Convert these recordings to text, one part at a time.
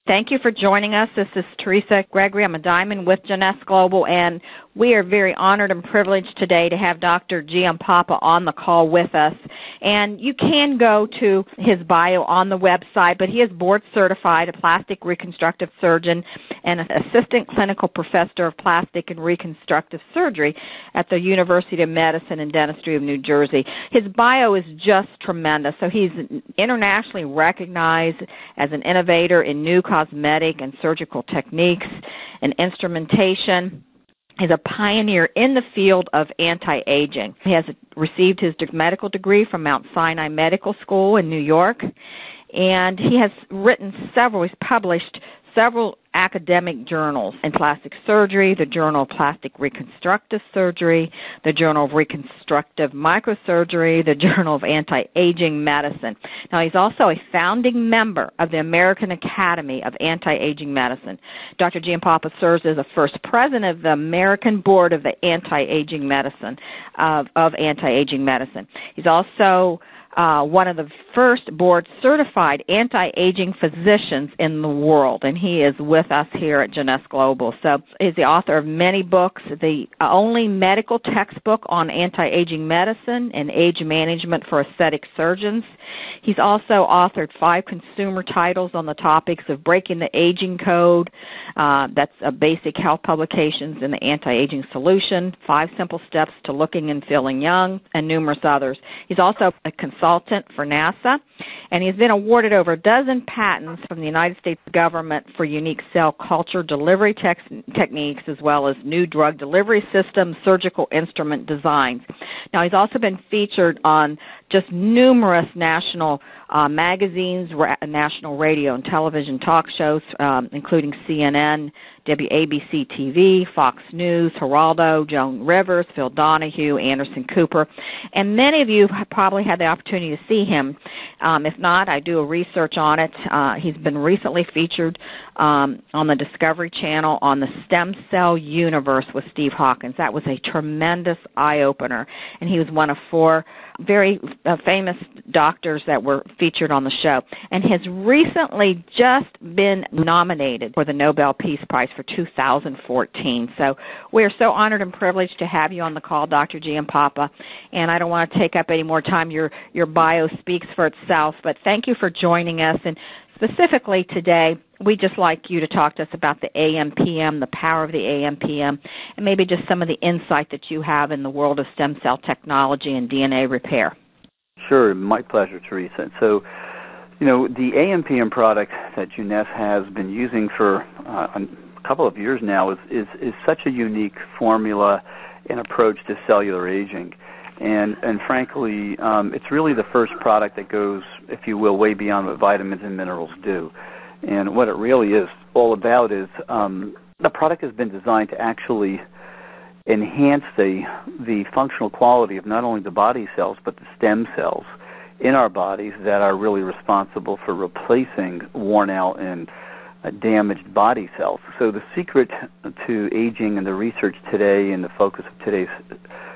Thank you for joining us. This is Teresa Gregory. I'm a diamond with Jeunesse Global, and we are very honored and privileged today to have Dr. Giampapa on the call with us. And you can go to his bio on the website, but he is board certified, a plastic reconstructive surgeon, and an assistant clinical professor of plastic and reconstructive surgery at the University of Medicine and Dentistry of New Jersey. His bio is just tremendous. So he's internationally recognized as an innovator in new cosmetic and surgical techniques and instrumentation. He's a pioneer in the field of anti-aging. He has received his medical degree from Mount Sinai Medical School in New York, and he has he's published several academic journals in plastic surgery, the Journal of Plastic Reconstructive Surgery, the Journal of Reconstructive Microsurgery, the Journal of Anti-Aging Medicine. Now, he's also a founding member of the American Academy of Anti-Aging Medicine. Dr. Giampapa serves as the first president of the American Board of the Anti-Aging Medicine, of Anti-Aging Medicine. He's also one of the first board-certified anti-aging physicians in the world, and he is with us here at Jeunesse Global. So he's the author of many books, the only medical textbook on anti-aging medicine and age management for aesthetic surgeons. He's also authored 5 consumer titles on the topics of breaking the aging code, that's a basic health publications in the anti-aging solution, 5 simple steps to looking and feeling young, and numerous others. He's also a consultant for NASA, and he's been awarded over a dozen patents from the United States government for unique cell culture delivery techniques, as well as new drug delivery systems, surgical instrument designs. Now, he's also been featured on just numerous national magazines, national radio and television talk shows, including CNN, WABC TV, Fox News, Geraldo, Joan Rivers, Phil Donahue, Anderson Cooper, and many of you have probably had the opportunity to see him. If not, I do a research on it. He's been recently featured on the Discovery Channel on the Stem Cell Universe with Steve Hawkins. That was a tremendous eye-opener, and he was one of 4 very famous doctors that were featured on the show, and has recently just been nominated for the Nobel Peace Prize for 2014. So we're so honored and privileged to have you on the call, Dr. Giampapa, and I don't want to take up any more time. Your bio speaks for itself, but thank you for joining us. And specifically today, we'd just like you to talk to us about the AM/PM, the power of the AM/PM, and maybe just some of the insight that you have in the world of stem cell technology and DNA repair. Sure, my pleasure, Teresa. So, the AM/PM product that Jeunesse has been using for a couple of years now is such a unique formula and approach to cellular aging. And frankly, it's really the first product that goes, if you will, way beyond what vitamins and minerals do. And what it really is all about is the product has been designed to actually enhance the functional quality of not only the body cells but the stem cells in our bodies that are really responsible for replacing worn out and damaged body cells. So the secret to aging and the research today and the focus of today's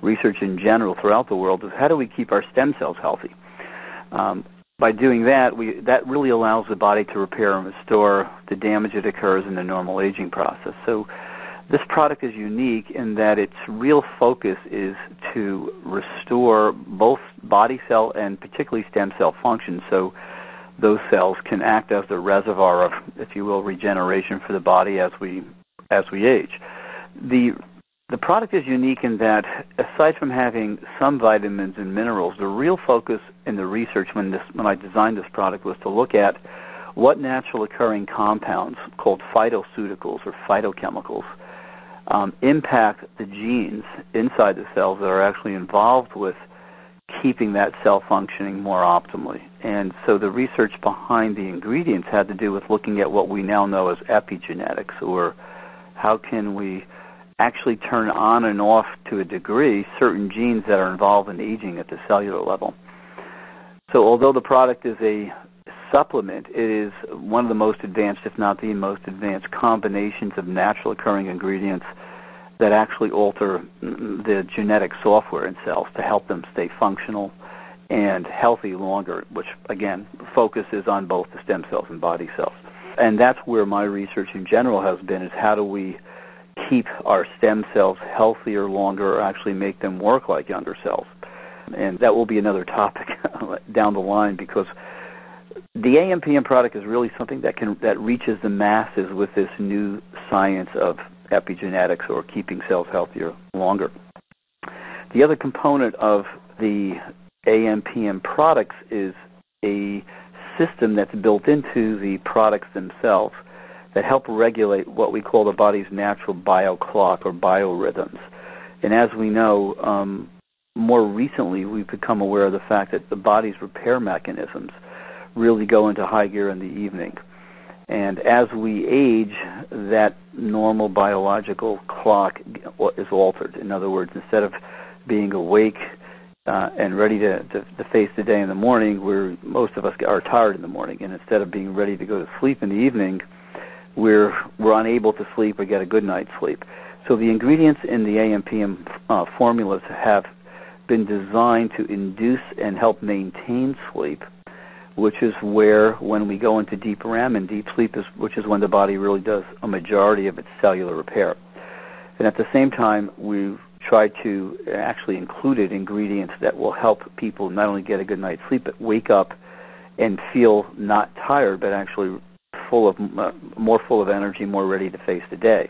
research in general throughout the world is how do we keep our stem cells healthy? By doing that, that really allows the body to repair and restore the damage that occurs in the normal aging process. So this product is unique in that its real focus is to restore both body cell and particularly stem cell function, so those cells can act as the reservoir of, if you will, regeneration for the body as we age. The product is unique in that, aside from having some vitamins and minerals, the real focus in the research when I designed this product was to look at what natural occurring compounds called phytoceuticals or phytochemicals impact the genes inside the cells that are actually involved with keeping that cell functioning more optimally. And so the research behind the ingredients had to do with looking at what we now know as epigenetics, or how can we actually turn on and off to a degree certain genes that are involved in aging at the cellular level. So although the product is a supplement, it is one of the most advanced, if not the most advanced, combinations of natural occurring ingredients that actually alter the genetic software in cells to help them stay functional and healthy longer, which again focuses on both the stem cells and body cells. And that's where my research in general has been, is how do we keep our stem cells healthier longer, or actually make them work like younger cells. And that will be another topic down the line, because the AMPM product is really something that reaches the masses with this new science of epigenetics, or keeping cells healthier longer. The other component of the AMPM products is a system that's built into the products themselves that help regulate what we call the body's natural bioclock, or biorhythms. And as we know, more recently we've become aware of the fact that the body's repair mechanisms really go into high gear in the evening. And as we age, that normal biological clock is altered. In other words, instead of being awake and ready to face the day in the morning, most of us are tired in the morning. And instead of being ready to go to sleep in the evening, we're unable to sleep or get a good night's sleep. So the ingredients in the AMPM formulas have been designed to induce and help maintain sleep, which is where, when we go into deep REM, and deep sleep which is when the body really does a majority of its cellular repair. And at the same time, we've tried to actually included ingredients that will help people not only get a good night's sleep, but wake up and feel not tired, but actually more full of energy, more ready to face the day.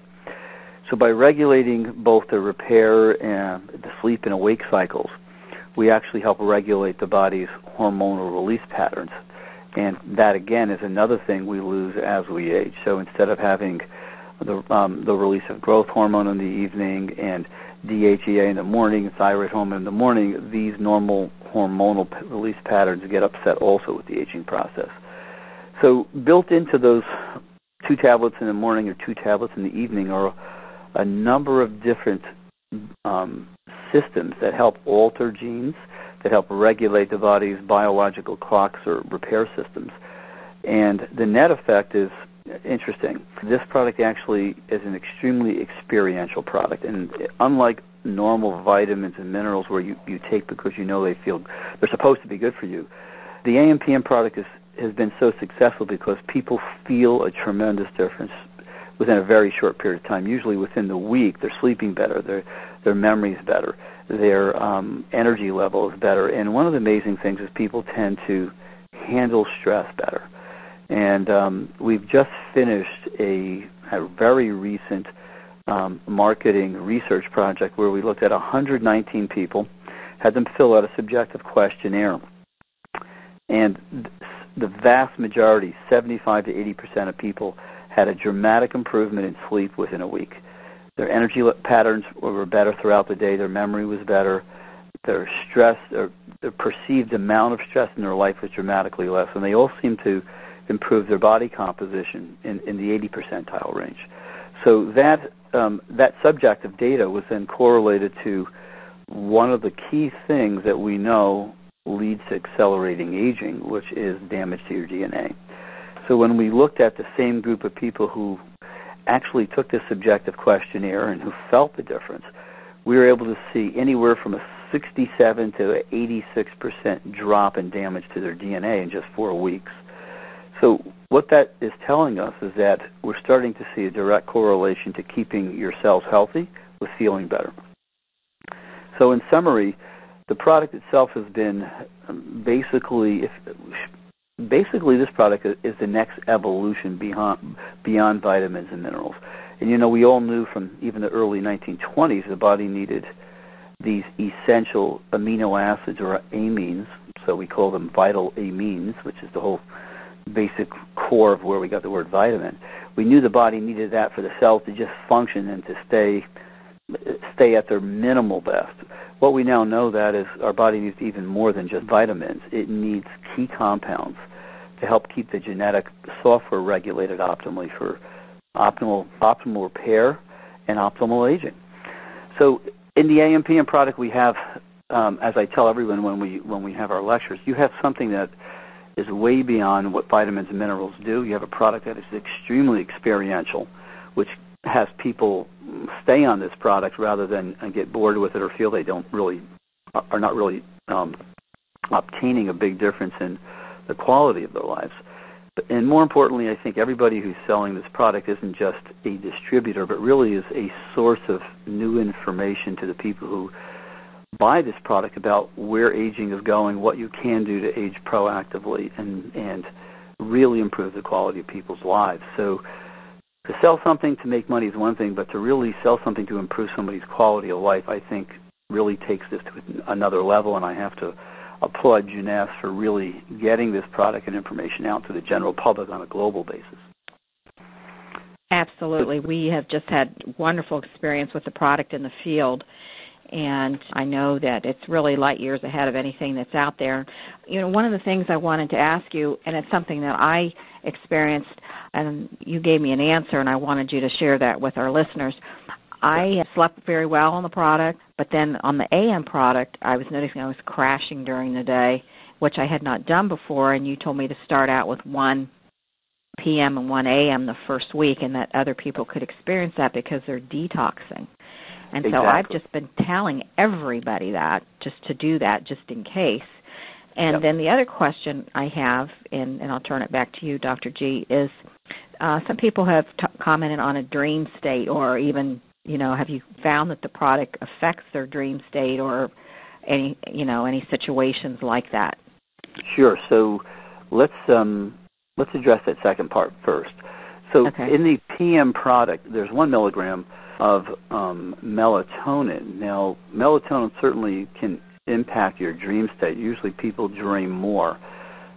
So by regulating both the repair and the sleep and awake cycles, we actually help regulate the body's hormonal release patterns. And that, again, is another thing we lose as we age. So instead of having the release of growth hormone in the evening and DHEA in the morning, thyroid hormone in the morning, these normal hormonal release patterns get upset also with the aging process. So built into those 2 tablets in the morning or 2 tablets in the evening are a number of different systems that help alter genes, that help regulate the body's biological clocks or repair systems. And the net effect is interesting. This product actually is an extremely experiential product. And unlike normal vitamins and minerals where you take because you know they're supposed to be good for you, the AMPM product has been so successful because people feel a tremendous difference within a very short period of time. Usually within the week, they're sleeping better, their memory's better, their energy level is better. And one of the amazing things is people tend to handle stress better. And we've just finished a very recent marketing research project where we looked at 119 people, had them fill out a subjective questionnaire. And the vast majority, 75 to 80% of people, had a dramatic improvement in sleep within a week. Their energy patterns were better throughout the day. Their memory was better. Their stress, their perceived amount of stress in their life was dramatically less. And they all seemed to improve their body composition in the 80 percentile range. So that subjective data was then correlated to one of the key things that we know leads to accelerating aging, which is damage to your DNA. So when we looked at the same group of people who actually took this subjective questionnaire and who felt the difference, we were able to see anywhere from a 67 to 86% drop in damage to their DNA in just 4 weeks. So what that is telling us is that we're starting to see a direct correlation to keeping your cells healthy with feeling better. So in summary, the product itself has been basically this product is the next evolution beyond vitamins and minerals. And you know, we all knew from even the early 1920s the body needed these essential amino acids, or amines, so we call them vital amines, which is the whole basic core of where we got the word vitamin. We knew the body needed that for the cells to just function and to stay at their minimal best. What we now know that is our body needs even more than just vitamins. It needs key compounds to help keep the genetic software regulated optimally for optimal repair and optimal aging. So in the AMPM product we have, as I tell everyone when we have our lectures, you have something that is way beyond what vitamins and minerals do. You have a product that is extremely experiential, which has people stay on this product rather than get bored with it or feel they are not really obtaining a big difference in the quality of their lives. And more importantly, I think everybody who's selling this product isn't just a distributor, but really is a source of new information to the people who buy this product about where aging is going, what you can do to age proactively, and really improve the quality of people's lives. So to sell something to make money is one thing, but to really sell something to improve somebody's quality of life, I think really takes this to another level, and I have to applaud Jeunesse for really getting this product and information out to the general public on a global basis. Absolutely. We have just had wonderful experience with the product in the field, and I know that it's really light years ahead of anything that's out there. You know, one of the things I wanted to ask you, and it's something that I experienced, and you gave me an answer, and I wanted you to share that with our listeners. I slept very well on the product, but then on the AM product, I was noticing I was crashing during the day, which I had not done before, and you told me to start out with 1 p.m. and 1 a.m. the first week, and that other people could experience that because they're detoxing. And so I've just been telling everybody that, just to do that, just in case. And then the other question I have, and I'll turn it back to you, Dr. G, is some people have commented on a dream state, or even, you know, have you found that the product affects their dream state, or any, you know, any situations like that? Sure. So let's address that second part first. So in the PM product, there's 1 milligram of melatonin. Now, melatonin certainly can impact your dream state. Usually people dream more.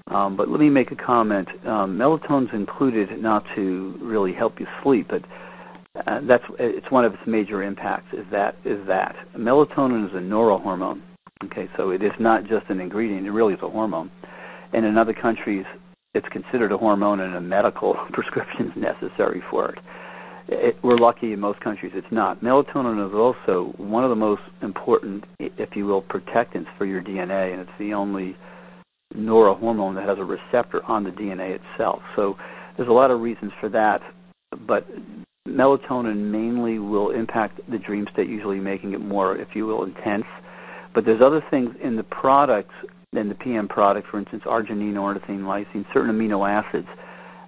But let me make a comment. Melatonin's included not to really help you sleep, but it's one of its major impacts is that. Melatonin is a neurohormone. Okay, so it is not just an ingredient. It really is a hormone. And in other countries, it's considered a hormone and a medical prescription is necessary for it. We're lucky in most countries it's not. Melatonin is also one of the most important, if you will, protectants for your DNA, and it's the only neurohormone that has a receptor on the DNA itself. So there's a lot of reasons for that, but melatonin mainly will impact the dream state, usually making it more, if you will, intense. But there's other things in the products, in the PM product, for instance, arginine, ornithine, lysine, certain amino acids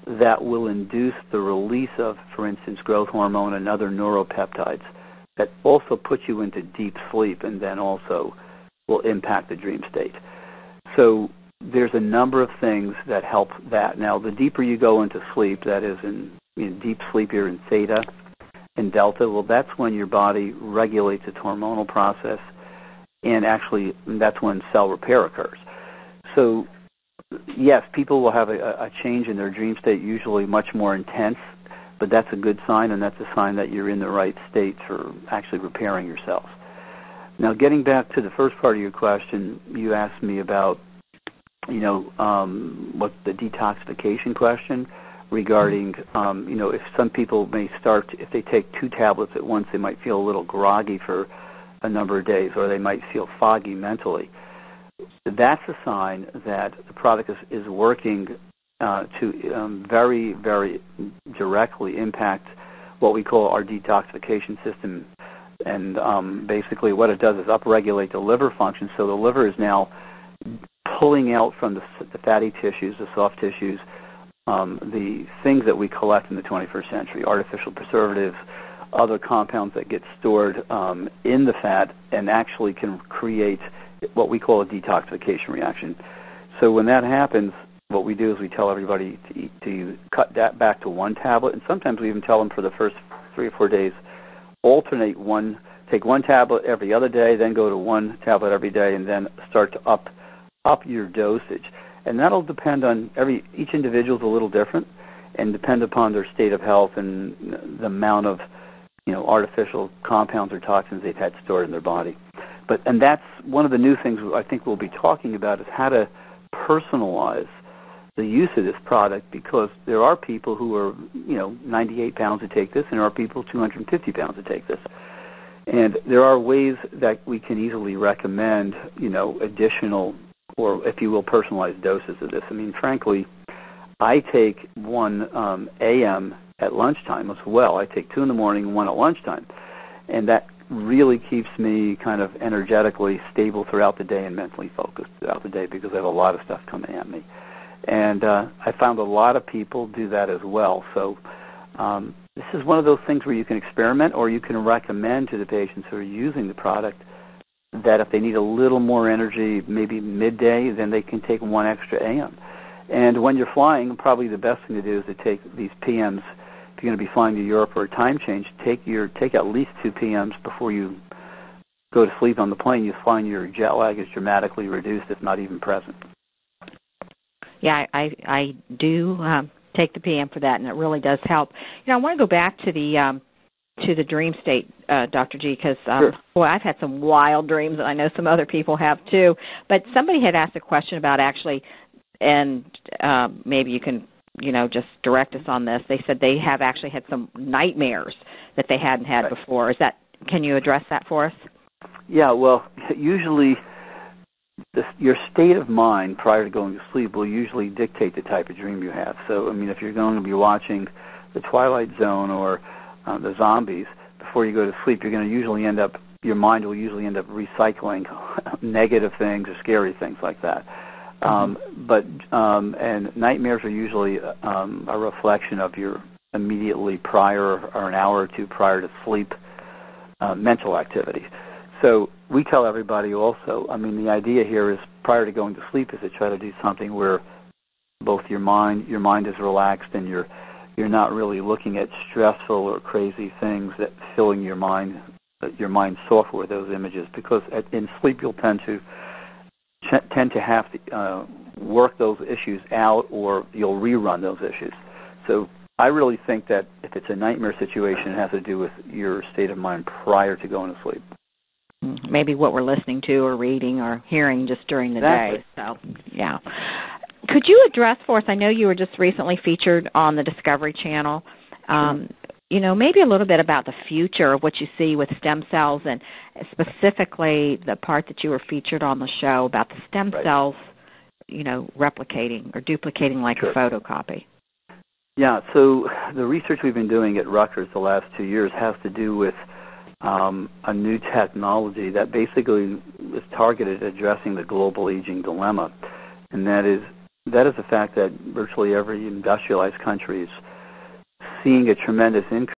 that will induce the release of, for instance, growth hormone and other neuropeptides that also put you into deep sleep and then also will impact the dream state. So there's a number of things that help that. Now, the deeper you go into sleep, that is in deep sleep, you're in theta and delta, well, that's when your body regulates its hormonal process, and actually that's when cell repair occurs. So yes, people will have a change in their dream state, usually much more intense, but that's a good sign, and that's a sign that you're in the right state for actually repairing yourself. Now, getting back to the first part of your question, you asked me about, what the detoxification question regarding, if some people may start, if they take 2 tablets at once, they might feel a little groggy for a number of days, or they might feel foggy mentally. That's a sign that the product is working to very, very directly impact what we call our detoxification system. And basically what it does is upregulate the liver function. So the liver is now pulling out from the fatty tissues, the soft tissues, the things that we collect in the 21st century, artificial preservatives, other compounds that get stored in the fat and actually can create what we call a detoxification reaction. So when that happens, what we do is we tell everybody to cut that back to 1 tablet, and sometimes we even tell them for the first 3 or 4 days, alternate take 1 tablet every other day, then go to 1 tablet every day, and then start to up your dosage. And that'll depend on each individual is a little different, and depend upon their state of health and the amount of artificial compounds or toxins they've had stored in their body. And that's one of the new things I think we'll be talking about, is how to personalize the use of this product, because there are people who are 98 pounds to take this, and there are people 250 pounds to take this. And there are ways that we can easily recommend additional, or if you will, personalized doses of this. I mean, frankly, I take 1 a.m. at lunchtime as well. I take 2 in the morning and 1 at lunchtime. And that really keeps me kind of energetically stable throughout the day and mentally focused throughout the day, because I have a lot of stuff coming at me. And I found a lot of people do that as well. So this is one of those things where you can experiment, or you can recommend to the patients who are using the product that if they need a little more energy, maybe midday, then they can take 1 extra AM. And when you're flying, probably the best thing to do is to take these PMs. If you're going to be flying to Europe or a time change, take at least 2 PMs before you go to sleep on the plane. You find your jet lag is dramatically reduced, if not even present. Yeah, I do take the PM for that, and it really does help. You know, I want to go back to the dream state, Dr. G, because Sure. Boy, I've had some wild dreams, and I know some other people have too. But somebody had asked a question about actually, and maybe you can, just direct us on this. They said they have actually had some nightmares that they hadn't had Right. before. Can you address that for us? Yeah, well, usually your state of mind prior to going to sleep will usually dictate the type of dream you have. So, I mean, if you're going to be watching The Twilight Zone or the zombies before you go to sleep, your mind will usually end up recycling negative things or scary things like that. And nightmares are usually a reflection of your immediately prior or an hour or two prior to sleep mental activities. So we tell everybody also, I mean, the idea here is prior to going to sleep is to try to do something where both your mind is relaxed and you're not really looking at stressful or crazy things that filling your mind software with those images, because in sleep you'll tend to have to work those issues out, or you'll rerun those issues. So I really think that if it's a nightmare situation, it has to do with your state of mind prior to going to sleep. Maybe what we're listening to or reading or hearing just during the Exactly. day. So, yeah. Could you address for us, I know you were just recently featured on the Discovery Channel, maybe a little bit about the future of what you see with stem cells, and specifically the part that you were featured on the show about the stem cells, replicating or duplicating like a photocopy. Yeah, so the research we've been doing at Rutgers the last 2 years has to do with a new technology that basically is targeted at addressing the global aging dilemma, and that is the fact that virtually every industrialized country is seeing a tremendous increase